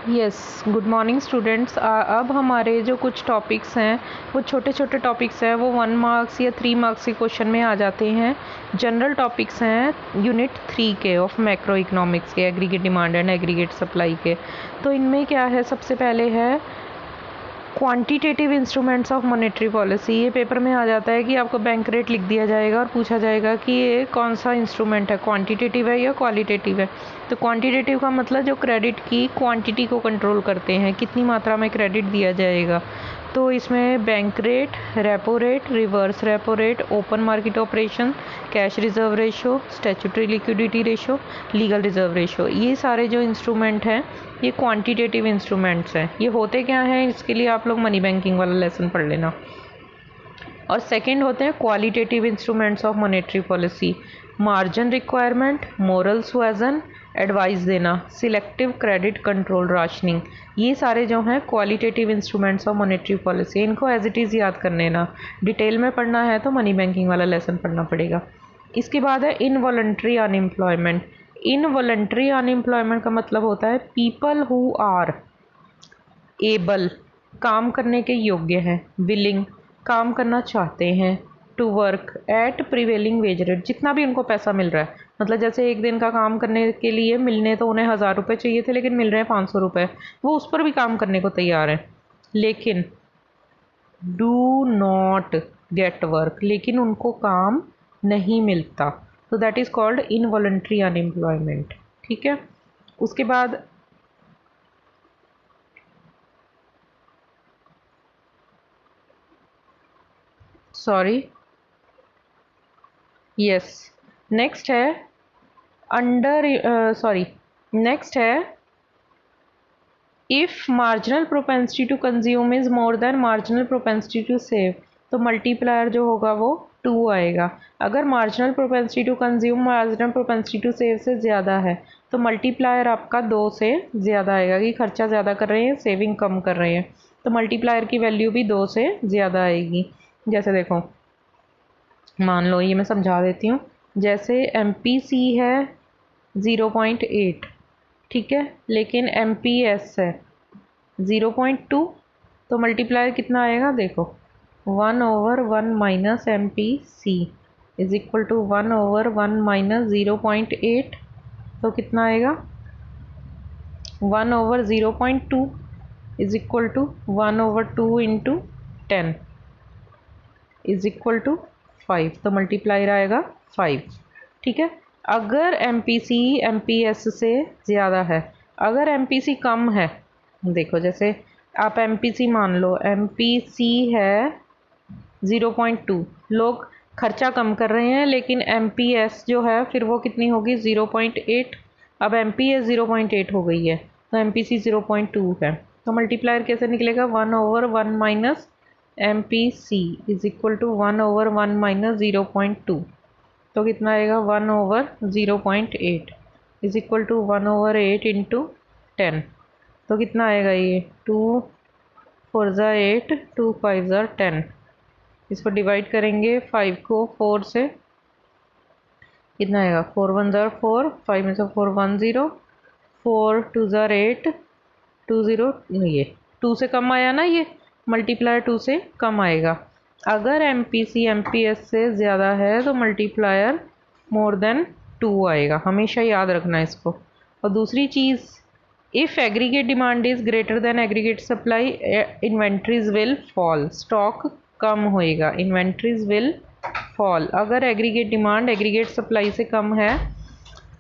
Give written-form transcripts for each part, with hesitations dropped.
Yes, good morning students. अब हमारे जो कुछ टॉपिक्स हैं वो छोटे छोटे टॉपिक्स हैं, वो 1 मार्क्स या 3 मार्क्स के क्वेश्चन में आ जाते हैं। जनरल टॉपिक्स हैं यूनिट 3 के ऑफ मैक्रो इकोनॉमिक्स के, aggregate demand and aggregate supply के। तो इनमें क्या है, सबसे पहले है quantitative instruments of monetary policy. ये पेपर में आ जाता है कि आपको बैंक रेट लिख दिया जाएगा और पूछा जाएगा कि ये कौन सा इंस्ट्रूमेंट है, क्वांटिटेटिव है या क्वालिटेटिव है। तो क्वांटिटेटिव का मतलब जो क्रेडिट की क्वांटिटी को कंट्रोल करते हैं, कितनी मात्रा में क्रेडिट दिया जाएगा। तो इसमें bank rate, repo rate, reverse repo rate, open market operation, cash reserve ratio, statutory liquidity ratio, legal reserve ratio, ये सारे जो इंस्ट्रूमेंट हैं ये क्वांटिटेटिव इंस्ट्रूमेंट्स हैं। ये होते क्या हैं, इसके लिए आप लोग मनी बैंकिंग वाला लेसन पढ़ लेना। और सेकंड होते हैं qualitative instruments of monetary policy. Margin requirement, moral suasion, advice देना, सिलेक्टिव क्रेडिट कंट्रोल, राशनिंग, ये सारे जो हैं qualitative instruments of monetary policy. इनको एज इट इज़ याद कर लेना, डिटेल में पढ़ना है तो मनी बैंकिंग वाला लेसन पढ़ना पड़ेगा। इसके बाद है इनवॉलंटरी अनएम्प्लॉयमेंट। इनवॉलंटरी अनएम्प्लॉयमेंट का मतलब होता है पीपल हु आर एबल, काम करने के योग्य हैं, विलिंग, काम करना चाहते हैं, to work at prevailing wage rate, जितना भी उनको पैसा मिल रहा है। मतलब जैसे एक दिन का काम करने के लिए मिलने तो उन्हें 1000 रुपये चाहिए थे, लेकिन मिल रहे हैं 500 रुपये, वो उस पर भी काम करने को तैयार हैं। लेकिन डू नॉट गेट वर्क, लेकिन उनको काम नहीं मिलता, तो that is called involuntary unemployment. ठीक है। उसके बाद सॉरी, यस, नेक्स्ट है अंडर, सॉरी, नेक्स्ट है if marginal propensity to consume is more than marginal propensity to save, तो मल्टीप्लायर जो होगा वो 2 आएगा। अगर marginal propensity to consume marginal propensity to save से ज़्यादा है तो मल्टीप्लायर आपका 2 से ज़्यादा आएगा, कि खर्चा ज़्यादा कर रहे हैं, सेविंग कम कर रहे हैं, तो मल्टीप्लायर की वैल्यू भी 2 से ज़्यादा आएगी। जैसे देखो, मान लो ये मैं समझा देती हूँ। जैसे MPC है 0.8, ठीक है, लेकिन MPS है 0.2, तो मल्टीप्लायर कितना आएगा, देखो 1/1 minus MPC is equal to 1/1 minus 0.8, तो कितना आएगा 1/0.2 is equal to 1/2 into 10 is equal to 5, तो मल्टीप्लायर आएगा 5। ठीक है। अगर MPC MPS से ज़्यादा है, अगर MPC कम है, देखो जैसे आप MPC मान लो, MPC है 0.2, लोग खर्चा कम कर रहे हैं, लेकिन MPS जो है फिर वो कितनी होगी 0.8। अब MPS 0.8 हो गई है तो MPC 0.2 है, तो मल्टीप्लायर कैसे निकलेगा 1/1 minus MPC is equal to 1/1 minus 0.2, तो कितना आएगा 1/0.8 इज इक्वल टू 1/8 इंटू 10, तो कितना आएगा ये 2 4 ज़ा 8, 2 5 ज़ा 10, इसको डिवाइड करेंगे 5 को 4 से, कितना आएगा 4 1 ज़ा 4, 5 में से 4 1 0, 4 2 ज़ा 8, 2 0, ये 2 से कम आया ना, ये मल्टीप्लायर 2 से कम आएगा। अगर MPC MPS से ज़्यादा है तो मल्टीप्लायर मोर देन 2 आएगा, हमेशा याद रखना इसको। और दूसरी चीज़, if aggregate demand is greater than aggregate supply, inventories will fall, stock कम होएगा, इन्वेंट्रीज विल फॉल। अगर एग्रीगेट डिमांड एग्रीगेट सप्लाई से कम है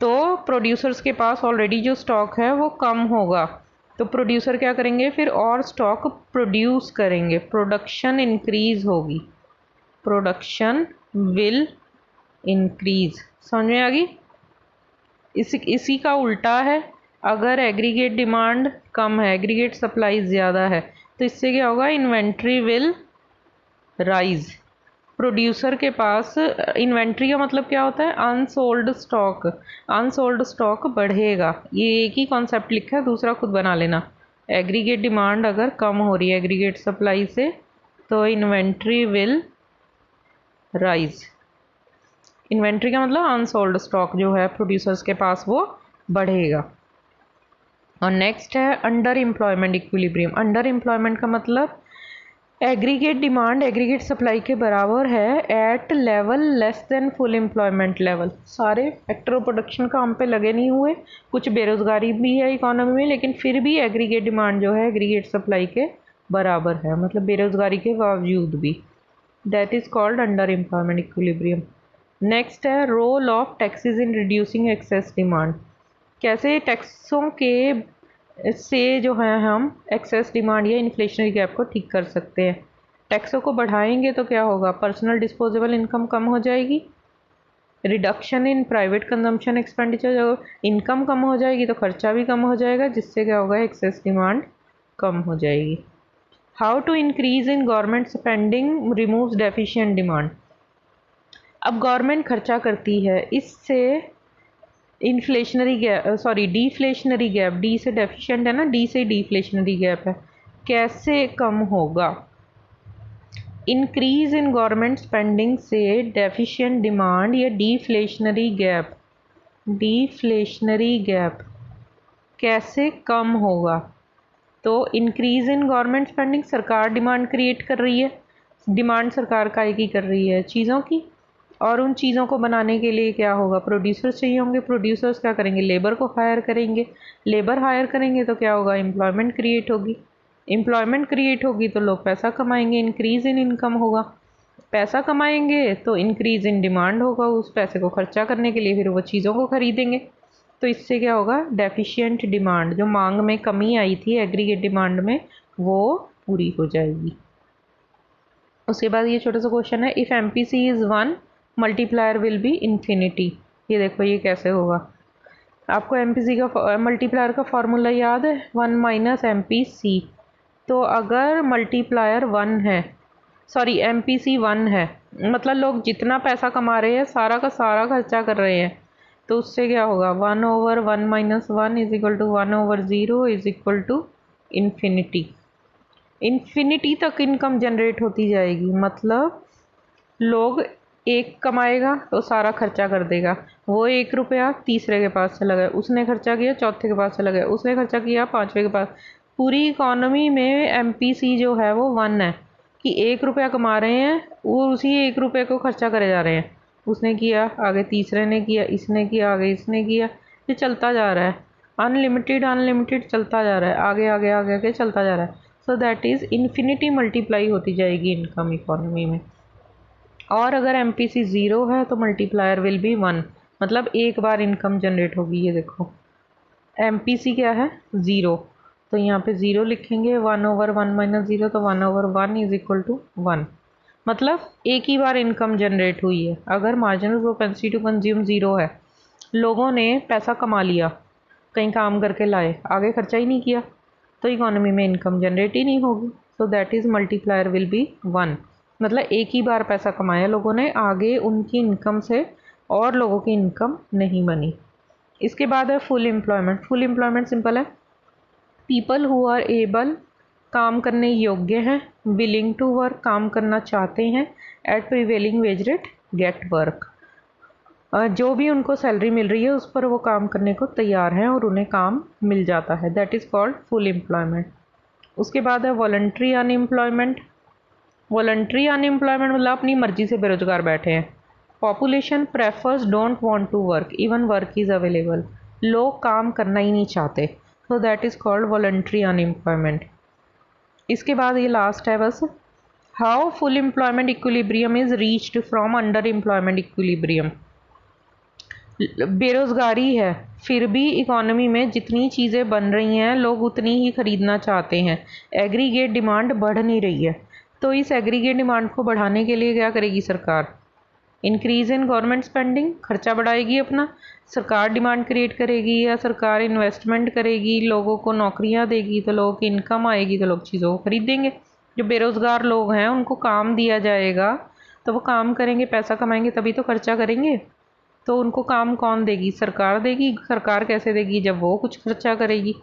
तो प्रोड्यूसर्स के पास ऑलरेडी जो स्टॉक है वो कम होगा, तो प्रोड्यूसर क्या करेंगे फिर, और स्टॉक प्रोड्यूस करेंगे, प्रोडक्शन इंक्रीज होगी, प्रोडक्शन विल इंक्रीज। समझ में आ गई। इसी का उल्टा है, अगर एग्रीगेट डिमांड कम है, एग्रीगेट सप्लाई ज़्यादा है, तो इससे क्या होगा, इन्वेंट्री विल राइज। प्रोड्यूसर के पास इन्वेंट्री का मतलब क्या होता है, अनसोल्ड स्टॉक, अनसोल्ड स्टॉक बढ़ेगा। ये एक ही कॉन्सेप्ट लिखा है, दूसरा खुद बना लेना। एग्रीगेट डिमांड अगर कम हो रही है एग्रीगेट सप्लाई से तो इन्वेंट्री विल राइज। इन्वेंट्री का मतलब अनसोल्ड स्टॉक जो है प्रोड्यूसर्स के पास वो बढ़ेगा। और नेक्स्ट है under employment equilibrium. Under employment का मतलब एग्रीगेट डिमांड एग्रीगेट सप्लाई के बराबर है at level less than full employment level. सारे फैक्टर ऑफ प्रोडक्शन काम पे लगे नहीं हुए, कुछ बेरोजगारी भी है इकोनॉमी में, लेकिन फिर भी एग्रीगेट डिमांड जो है एग्रीगेट सप्लाई के बराबर है, मतलब बेरोजगारी के बावजूद भी। That is called under employment equilibrium. Next है role of taxes in reducing excess demand. कैसे टैक्सों के से जो है हम एक्सेस डिमांड या इन्फ्लेशनरी गैप को ठीक कर सकते हैं। टैक्सों को बढ़ाएंगे तो क्या होगा, पर्सनल डिस्पोजेबल इनकम कम हो जाएगी, reduction in private consumption expenditure, जब इनकम कम हो जाएगी तो खर्चा भी कम हो जाएगा, जिससे क्या होगा, एक्सेस डिमांड कम हो जाएगी। How to increase in government spending removes deficient demand. अब गवर्नमेंट खर्चा करती है, इससे inflationary gap deflationary gap, D से डेफिशिएंट है ना, डी से डिफ्लेशनरी गैप है, कैसे कम होगा। इंक्रीज इन गवर्नमेंट स्पेंडिंग से डेफिशिएंट डिमांड या डिफ्लेशनरी गैप कैसे कम होगा। तो इंक्रीज इन गवर्नमेंट स्पेंडिंग, सरकार डिमांड क्रिएट कर रही है, डिमांड सरकार काय की कर रही है, चीज़ों की, और उन चीज़ों को बनाने के लिए क्या होगा, प्रोड्यूसर्स चाहिए होंगे, प्रोड्यूसर्स क्या करेंगे, लेबर को हायर करेंगे, लेबर हायर करेंगे तो क्या होगा, एम्प्लॉयमेंट क्रिएट होगी, एम्प्लॉयमेंट क्रिएट होगी तो लोग पैसा कमाएंगे, इंक्रीज इन इनकम होगा, पैसा कमाएंगे तो इंक्रीज इन डिमांड होगा, उस पैसे को खर्चा करने के लिए फिर वो चीज़ों को खरीदेंगे, तो इससे क्या होगा, डेफिशिएंट डिमांड, जो मांग में कमी आई थी एग्रीगेट डिमांड में, वो पूरी हो जाएगी। उसके बाद ये छोटा सा क्वेश्चन है, if MPC is 1 multiplier will be infinity. ये देखो ये कैसे होगा, आपको MPC का मल्टीप्लायर का फॉर्मूला याद है, 1 माइनस MPC। तो अगर मल्टीप्लायर 1 है, सॉरी MPC 1 है, मतलब लोग जितना पैसा कमा रहे हैं सारा का सारा खर्चा कर रहे हैं, तो उससे क्या होगा, 1/1 minus 1 is equal to 1/0 is equal to infinity. Infinity तक इनकम जनरेट होती जाएगी, मतलब लोग एक कमाएगा तो सारा खर्चा कर देगा, वो 1 रुपया तीसरे के पास से लगाए, उसने खर्चा किया चौथे के पास से लगाए, उसने खर्चा किया पाँचवें के पास, पूरी इकोनॉमी में MPC जो है वो 1 है, कि 1 रुपया कमा रहे हैं वो उसी 1 रुपये को खर्चा करे जा रहे हैं, उसने किया आगे तीसरे ने किया, इसने किया आगे इसने किया, ये चलता जा रहा है, अनलिमिटेड चलता जा रहा है, आगे आगे आगे आगे चलता जा रहा है। सो दैट इज़ इन्फिनिटी मल्टीप्लाई होती जाएगी इनकम इकोनॉमी में। और अगर MPC 0 है तो मल्टीप्लायर विल बी 1, मतलब एक बार इनकम जनरेट होगी। ये देखो MPC क्या है, 0, तो यहाँ पे 0 लिखेंगे, 1/1 माइनस 0, तो 1/1 इज इक्वल टू 1, मतलब एक ही बार इनकम जनरेट हुई है। अगर मार्जिनल प्रोपेंसिटी टू कंज्यूम 0 है, लोगों ने पैसा कमा लिया, कहीं काम करके लाए, आगे खर्चा ही नहीं किया, तो इकोनॉमी में इनकम जनरेट ही नहीं होगी। सो that is multiplier will be 1, मतलब एक ही बार पैसा कमाया लोगों ने, आगे उनकी इनकम से और लोगों की इनकम नहीं बनी। इसके बाद है full employment. Full employment simple है, पीपल हु आर एबल, काम करने योग्य हैं, विलिंग टू वर्क, काम करना चाहते हैं, at prevailing wage rate get work, जो भी उनको सैलरी मिल रही है उस पर वो काम करने को तैयार हैं और उन्हें काम मिल जाता है, that is called full employment. उसके बाद है वॉलंटरी अनएम्प्लॉयमेंट। वॉलंटरी अनएम्प्लॉयमेंट मतलब अपनी मर्जी से बेरोजगार बैठे हैं। Population prefers don't want to work even work is available, लोग काम करना ही नहीं चाहते, so that is called voluntary unemployment. इसके बाद ये लास्ट है बस, how full employment equilibrium is reached from under employment equilibrium. बेरोज़गारी है फिर भी इकोनॉमी में जितनी चीज़ें बन रही हैं लोग उतनी ही ख़रीदना चाहते हैं, एग्रीगेट डिमांड बढ़ नहीं रही है, तो इस एग्रीगेट डिमांड को बढ़ाने के लिए क्या करेगी सरकार, इंक्रीज़ इन गवर्नमेंट स्पेंडिंग, खर्चा बढ़ाएगी अपना, सरकार डिमांड क्रिएट करेगी या सरकार इन्वेस्टमेंट करेगी, लोगों को नौकरियां देगी तो लोगों की इनकम आएगी तो लोग चीज़ों को खरीदेंगे, जो बेरोज़गार लोग हैं उनको काम दिया जाएगा तो वो काम करेंगे, पैसा कमाएंगे, तभी तो खर्चा करेंगे, तो उनको काम कौन देगी, सरकार देगी। सरकार कैसे देगी, जब वो कुछ खर्चा करेगी।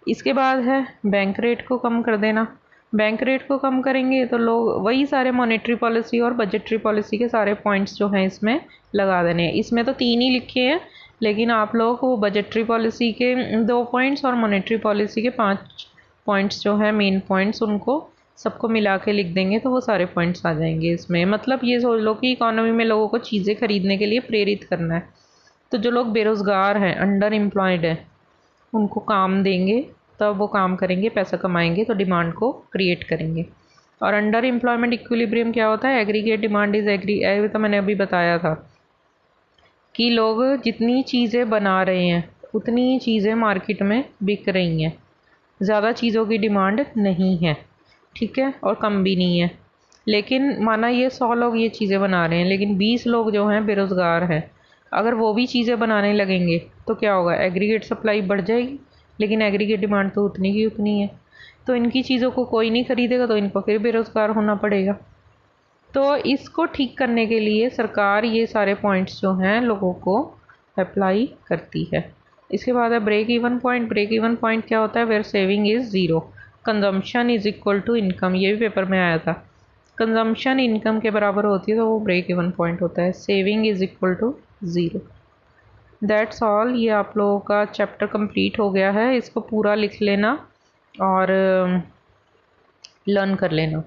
इसके बाद है बैंक रेट को कम कर देना, बैंक रेट को कम करेंगे तो लोग वही सारे मॉनेटरी पॉलिसी और बजटरी पॉलिसी के सारे पॉइंट्स जो हैं इसमें लगा देने हैं। इसमें तो 3 ही लिखे हैं, लेकिन आप लोग वो बजटरी पॉलिसी के 2 पॉइंट्स और मॉनेटरी पॉलिसी के 5 पॉइंट्स जो है मेन पॉइंट्स, उनको सबको मिला के लिख देंगे तो वो सारे पॉइंट्स आ जाएंगे इसमें। मतलब ये सोच लो कि इकोनॉमी में लोगों को चीज़ें खरीदने के लिए प्रेरित करना है। तो जो लोग बेरोज़गार हैं, अंडर एम्प्लॉयड हैं, उनको काम देंगे, तब वो काम करेंगे, पैसा कमाएंगे, तो डिमांड को क्रिएट करेंगे। और अंडर एम्प्लॉयमेंट इक्विलिब्रियम क्या होता है? एग्रीगेट डिमांड इज तो मैंने अभी बताया था कि लोग जितनी चीज़ें बना रहे हैं उतनी ही चीज़ें मार्केट में बिक रही हैं, ज़्यादा चीज़ों की डिमांड नहीं है, ठीक है, और कम भी नहीं है। लेकिन माना ये 100 लोग ये चीज़ें बना रहे हैं, लेकिन 20 लोग जो हैं बेरोज़गार हैं, अगर वो भी चीज़ें बनाने लगेंगे तो क्या होगा? एग्रीगेट सप्लाई बढ़ जाएगी, लेकिन एग्रीगेट डिमांड तो उतनी की उतनी है। तो इनकी चीज़ों को कोई नहीं खरीदेगा, तो इनको फिर बेरोज़गार होना पड़ेगा। तो इसको ठीक करने के लिए सरकार ये सारे पॉइंट्स जो हैं लोगों को अप्लाई करती है। इसके बाद है break even point. Break even point क्या होता है? Where saving is zero, consumption is equal to income. ये भी पेपर में आया था। कंजम्पशन इनकम के बराबर होती है तो वो ब्रेक इवन पॉइंट होता है। Saving is equal to zero. That's all. ये आप लोगों का चैप्टर कंप्लीट हो गया है। इसको पूरा लिख लेना और लर्न कर लेना।